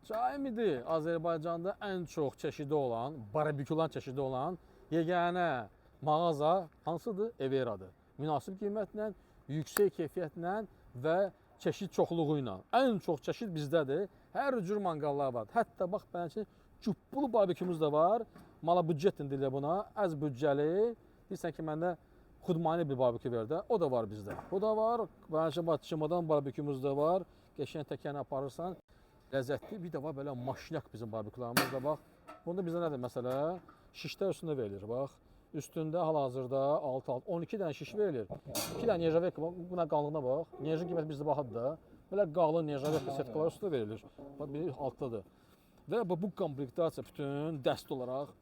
Caimidir Azərbaycanda ən çox çeşidi olan, barbekülan çeşidi olan yeganə mağaza hansıdır? Everadır. Münasib qiymətlə, yüksək keyfiyyətlə və çeşid çoxluğu ilə. Ən çox çeşid bizdədir. Hər cür manqallar var. Hətta bax beləncə cübbulu barbekümüz də var. Mala büdcetlə deyirlər buna. Az büdcəli. Deyirsən ki, məndə xudmani bir barbekü ver də. O da var bizdə. Bu da var. Beləncə çamadan barbekümüz də var. Qəşəng təkəni aparırsan. Ləzzətli. Bir də var belə maşinyak bizim barbekülarımız da bax. Bunda bizdə nədir məsələ? Şişlər üstündə verilir bax. Üstündə hal-hazırda 12 dənə şiş verilir. 2 dənə nержавейка bax. Buna qalınlığına bax. Nержin qiyməti bizdə baxadır da. Belə qalın nержавейка setkalar üstündə verilir. Bax biri altdadır. Və bu komplektasiya bütün dəst olaraq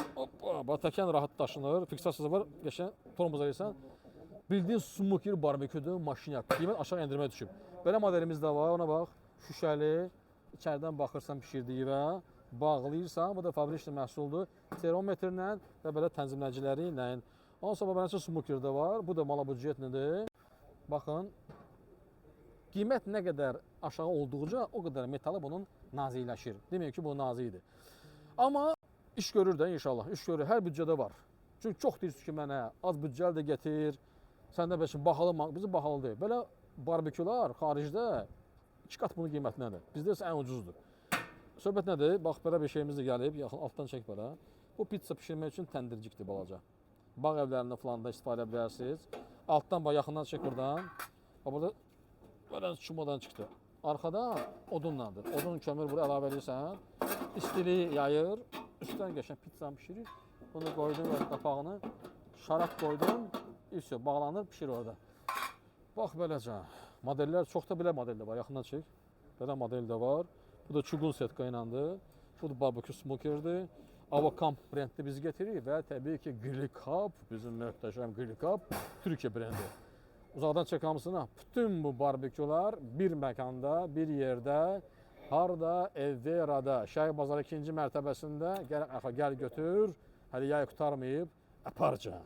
bax təkan rahat daşınır. Fiksasiyası var. Qəşəng tormoz alırsan. Bildiyin smoker barbeküdür, maşinyak. Qiymət aşağı endirməyə düşüb. Belə modelimiz də var. Ona bax. Şüşəli. İçəridən baxırsan pişirdiyi və bağlayırsan. Bu da fabrikli məhsuldur. Termometrlə və belə tənzimləyiciləri ilə. Ondan sonra beləncə smoker də var. Bu da mala büdcetlidir. Baxın. Qiymət nə qədər aşağı olduğuca o qədər metalı bunun nazikləşir. Demək ki, bu nazikdir. Amma iş görür də inşallah. İş görür. Hər büdcədə var. Çünki çox deyirsiniz ki, mənə az büdcəli də gətir. Səndə bəşin bahalı, bizim bahalı deyil. Belə barbekülar xaricdə 2 qat bunun qiymətindədir. Bizdə isə ən ucuzdur. Söhbət nədir? Bax, belə bir şeyimiz də gəlib. Yaxın altdan çək belə. Bu pizza bişirmək üçün təndircikdir balaca. Bağ evlərində falan da istifadə edə bilərsiniz. Altdan bax, yaxından çək buradan. Bax, burada belə çumadan çıxdı. Arxadan odunlandır. Odun kömür bura əlavə edirsən. İstiliyi yayır. Üstdən qəşəng pizzanı bişirir. Bunu qoydun qapağını. Şarap qoydun. İşte bağlanır, pişir orada. Bax, beləcə. Modellər, çox da belə model də var. Yaxından çək. Belə model də var. Bu da çugun setka iləndir. Bu da barbekü smokerdir. Avocamp brendi biz getirir və təbii ki, Grillikap, bizim möhtəşəm Grillikap, Türkiyə brendi. Uzaqdan çək hamısına. Bütün bu barbekülar bir məkanda, bir yerdə, harada? Everada, Şəhi Bazarı 2-ci mərtəbəsində gəl götür. Hələ yay qutarmayıb, aparca.